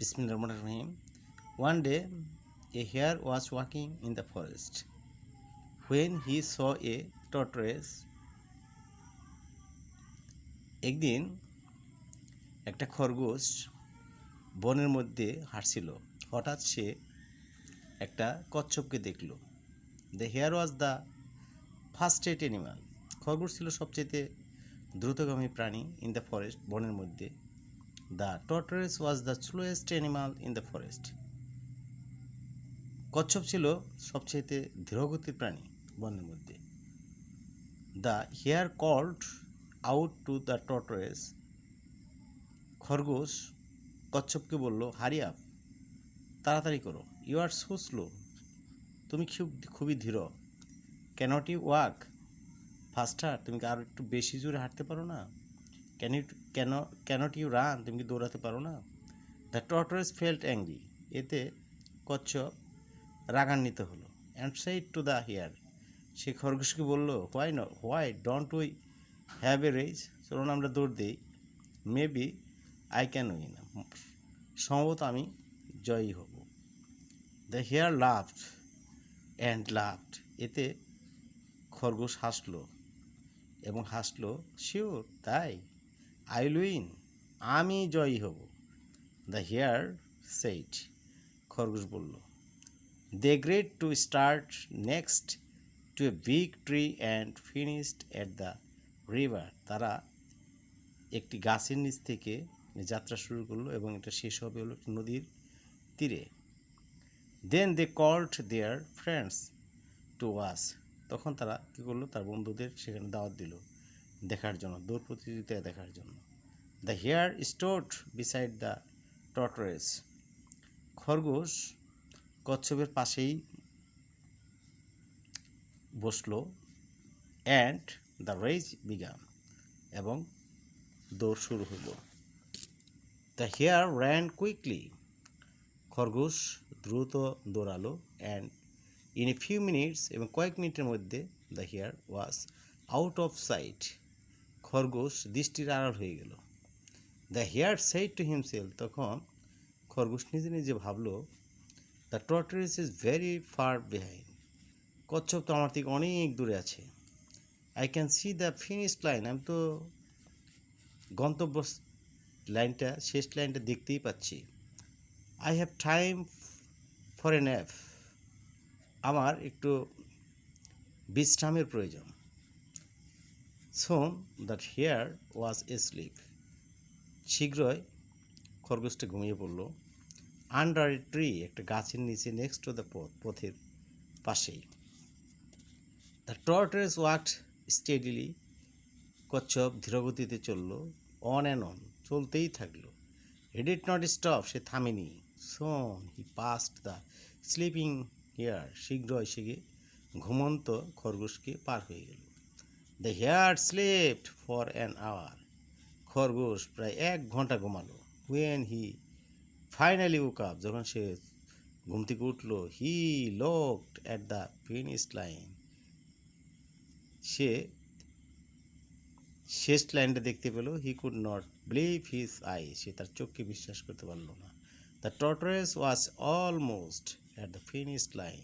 Bismillahirrahmanirrahim. One day, a hare was walking in the forest. When he saw a tortoise, একদিন একটা খরগোশ বনের মধ্যে হাঁটছিল। হঠাৎ সে একটা কচ্ছপকে দেখল। The hare was the fastest animal. খরগোশ ছিল সবচেয়ে দ্রুতগামী প্রাণী ইন দ্য ফরেস্ট, বনের মধ্যে। The tortoise was the slowest animal in the forest. কচ্ছপ ছিল সবচেয়ে ধীরগতির প্রাণী বনের মধ্যে। The hare called out to the tortoise. খরগোশ কচ্ছপকে বলল, হারি আপ, তাড়াতাড়ি করো। ইউ আর সো স্লো, তুমি খুবই ধীর। ক্যানট ইউ ওয়াক ফাস্টার, তুমি কি আরও একটু বেশি জোরে হাঁটতে পারো না? ক্যানট ইউ রান, তুমি কি দৌড়াতে পারো না? The tortoise felt angry. এতে কচ্ছপ রাগান্বিত হলো। And said to the hare, সে খরগোশকে বলল, why don't we have a race, চলুন আমরা দৌড় দিই। মেবি আই ক্যান উইন, সম্ভবত আমি জয়ী হব। The hare laughed and laughed. এতে খরগোশ হাসলো এবং হাসলো, শিওর, তাই? আই উইল উইন, আমি জয়ী হব। দ্য হেয়ার সেইড, খরগোশ বলল। They agreed to start next to a big tree and finished at the river. তারা একটি গাছের নিচ থেকে যাত্রা শুরু করলো এবং এটা শেষ হবে হলো একটি নদীর তীরে। Then they called their friends to watch. তখন তারা কী করলো, তার বন্ধুদের সেখানে দাওয়াত দিল দেখার জন্য, দৌড় প্রতিযোগিতা দেখার জন্য। The hare stood beside the tortoise. খরগোশ কচ্ছপের পাশেই বসলো। অ্যান্ড দ্য রেস বিগান, এবং দৌড় শুরু হলো। দ্য হেয়ার র্যান কুইকলি, খরগোশ দ্রুত দৌড়ালো। And in a few minutes, এবং কয়েক মিনিটের মধ্যে the hare was out of sight, খরগোশ দৃষ্টির আড়াল হয়ে গেল। The hare said to himself, তখন খরগোশ নিজে নিজে ভাবলো, the tortoise is very far behind, কচ্ছপ তো আমার থেকে অনেক দূরে আছে। I can see the finish line, আমি তো গন্তব্য লাইনটা, শেষ লাইনটা দেখতেই পাচ্ছি। I have time for a nap, আমার একটু বিশ্রামের প্রয়োজন। সোন দ্যাট হেয়ার ওয়াজ এসলিপ, শীঘ্রই খরগোশটা ঘুমিয়ে পড়ল। আন্ডার এ ট্রি, একটা গাছের নিচে, নেক্সট টু দ্য পথের পাশেই। দ্য টর্টয়েস ওয়াকড স্টেডিলি, কচ্ছপ ধীরগতিতে চলল। অন অ্যান্ড অন, চলতেই থাকলো। হি ডিড নট স্টপ, সে থামেনি। Soon he passed the sleeping hare, শীঘ্রই সে ঘুমন্ত খরগোশকে পার হয়ে গেল। The hare slept for an hour, খরগোশ প্রায় 1 ঘন্টা ঘুমালো। When he finally woke up, যখন সে ঘুম থেকে উঠল, he looked at the finish line, সে শেষ লাইনটা দেখতে পেল। He could not believe his eye, সে তার চোখকে বিশ্বাস করতে পারল না। The tortoise was almost at the finish line,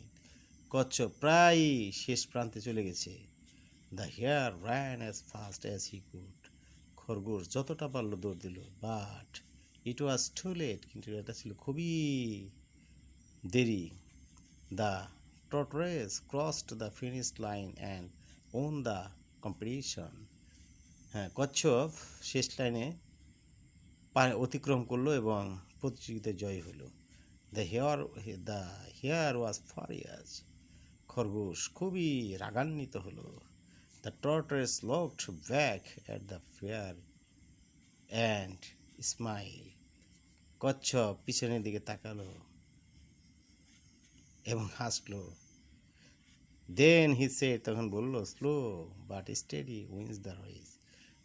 কচ্ছপ প্রায় শেষ প্রান্তে চলে গেছে। The hare ran as fast as he could, খরগোশ যতটা পারল দৌড় দিল। But it was too late, কিন্তু এটা ছিল খুবই দেরি। The tortoise crossed the finish line and won the competition. হ্যাঁ, কচ্ছপ শেষ লাইনে অতিক্রম করলো এবং প্রতিযোগিতায় জয়ী হলো। দ্য হেয়ার ওয়াজ ফারিয়াস, খরগোশ খুবই রাগান্বিত হলো। The tortoise looked back at the hare and smile, কচ্ছপ পিছনের দিকে তাকালো এবং হাসলো। দেন হি সেড, তখন বলল, slow but steady wins the race,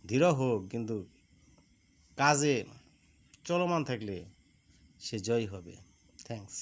ধীর হোক কিন্তু কাজে চলমান থাকলে সে জয়ী হবে। থ্যাংকস।